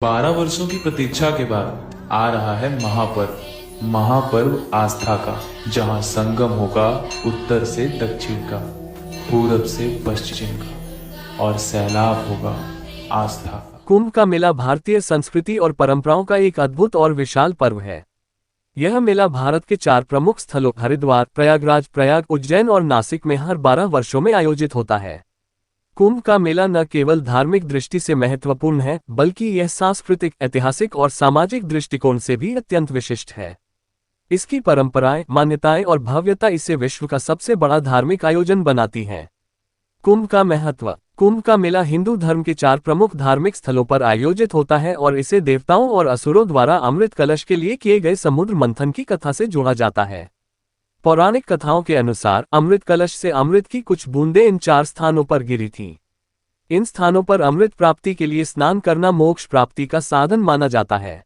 12 वर्षों की प्रतीक्षा के बाद आ रहा है महापर्व आस्था का, जहां संगम होगा उत्तर से दक्षिण का, पूरब से पश्चिम का, और सैलाब होगा आस्था का। कुंभ का मेला भारतीय संस्कृति और परंपराओं का एक अद्भुत और विशाल पर्व है। यह मेला भारत के 4 प्रमुख स्थलों हरिद्वार, प्रयाग, उज्जैन और नासिक में हर 12 वर्षों में आयोजित होता है। कुंभ का मेला न केवल धार्मिक दृष्टि से महत्वपूर्ण है, बल्कि यह सांस्कृतिक, ऐतिहासिक और सामाजिक दृष्टिकोण से भी अत्यंत विशिष्ट है। इसकी परंपराएं, मान्यताएं और भव्यता इसे विश्व का सबसे बड़ा धार्मिक आयोजन बनाती हैं। कुंभ का महत्व। कुंभ का मेला हिंदू धर्म के 4 प्रमुख धार्मिक स्थलों पर आयोजित होता है और इसे देवताओं और असुरों द्वारा अमृत कलश के लिए किए गए समुद्र मंथन की कथा से जोड़ा जाता है। पौराणिक कथाओं के अनुसार अमृत कलश से अमृत की कुछ बूंदें इन 4 स्थानों पर गिरी थीं। इन स्थानों पर अमृत प्राप्ति के लिए स्नान करना मोक्ष प्राप्ति का साधन माना जाता है।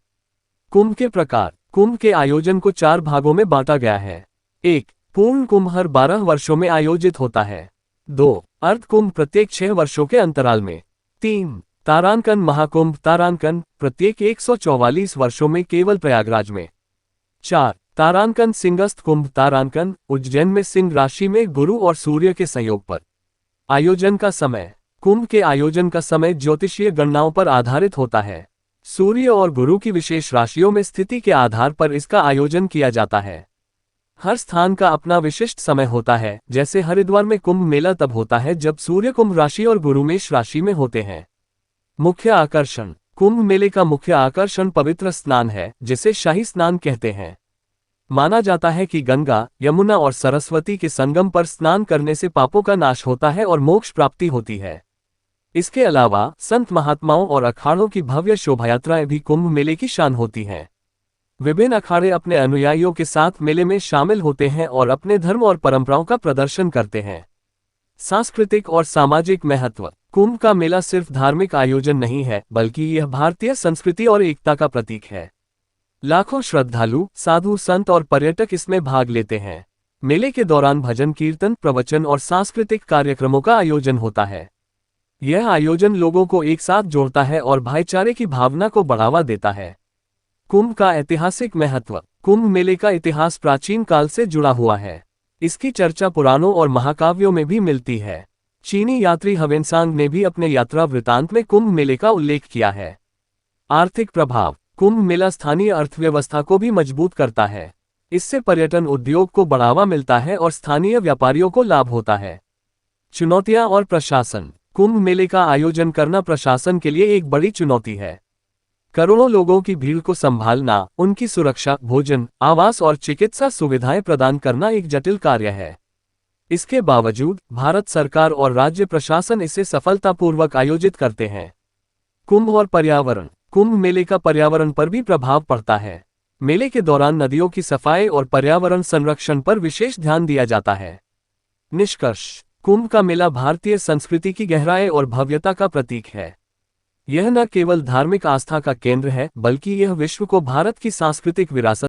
कुंभ के प्रकार। कुंभ के आयोजन को 4 भागों में बांटा गया है। 1. पूर्ण कुंभ हर 12 वर्षों में आयोजित होता है। 2. अर्ध कुंभ प्रत्येक 6 वर्षों के अंतराल में। 3. तारांकन महाकुंभ तारांकन प्रत्येक 144 वर्षों में केवल प्रयागराज में। 4. तारांकन सिंहस्थ कुंभ तारांकन उज्जैन में सिंह राशि में गुरु और सूर्य के संयोग पर। आयोजन का समय। कुंभ के आयोजन का समय ज्योतिषीय गणनाओं पर आधारित होता है। सूर्य और गुरु की विशेष राशियों में स्थिति के आधार पर इसका आयोजन किया जाता है। हर स्थान का अपना विशिष्ट समय होता है, जैसे हरिद्वार में कुंभ मेला तब होता है जब सूर्य कुंभ राशि और गुरु मेष राशि में होते हैं। मुख्य आकर्षण। कुंभ मेले का मुख्य आकर्षण पवित्र स्नान है, जिसे शाही स्नान कहते हैं। माना जाता है कि गंगा, यमुना और सरस्वती के संगम पर स्नान करने से पापों का नाश होता है और मोक्ष प्राप्ति होती है। इसके अलावा संत महात्माओं और अखाड़ों की भव्य शोभायात्राएं भी कुंभ मेले की शान होती हैं। विभिन्न अखाड़े अपने अनुयायियों के साथ मेले में शामिल होते हैं और अपने धर्म और परंपराओं का प्रदर्शन करते हैं। सांस्कृतिक और सामाजिक महत्व। कुंभ का मेला सिर्फ धार्मिक आयोजन नहीं है, बल्कि यह भारतीय संस्कृति और एकता का प्रतीक है। लाखों श्रद्धालु, साधु संत और पर्यटक इसमें भाग लेते हैं। मेले के दौरान भजन कीर्तन, प्रवचन और सांस्कृतिक कार्यक्रमों का आयोजन होता है। यह आयोजन लोगों को एक साथ जोड़ता है और भाईचारे की भावना को बढ़ावा देता है। कुंभ का ऐतिहासिक महत्व। कुंभ मेले का इतिहास प्राचीन काल से जुड़ा हुआ है। इसकी चर्चा पुराणों और महाकाव्यों में भी मिलती है। चीनी यात्री ह्वेनसांग ने भी अपने यात्रा वृतांत में कुंभ मेले का उल्लेख किया है। आर्थिक प्रभाव। कुंभ मेला स्थानीय अर्थव्यवस्था को भी मजबूत करता है। इससे पर्यटन उद्योग को बढ़ावा मिलता है और स्थानीय व्यापारियों को लाभ होता है। चुनौतियां और प्रशासन। कुंभ मेले का आयोजन करना प्रशासन के लिए एक बड़ी चुनौती है। करोड़ों लोगों की भीड़ को संभालना, उनकी सुरक्षा, भोजन, आवास और चिकित्सा सुविधाएं प्रदान करना एक जटिल कार्य है। इसके बावजूद भारत सरकार और राज्य प्रशासन इसे सफलतापूर्वक आयोजित करते हैं। कुंभ और पर्यावरण। कुंभ मेले का पर्यावरण पर भी प्रभाव पड़ता है। मेले के दौरान नदियों की सफाई और पर्यावरण संरक्षण पर विशेष ध्यान दिया जाता है। निष्कर्ष। कुंभ का मेला भारतीय संस्कृति की गहराई और भव्यता का प्रतीक है। यह न केवल धार्मिक आस्था का केंद्र है, बल्कि यह विश्व को भारत की सांस्कृतिक विरासत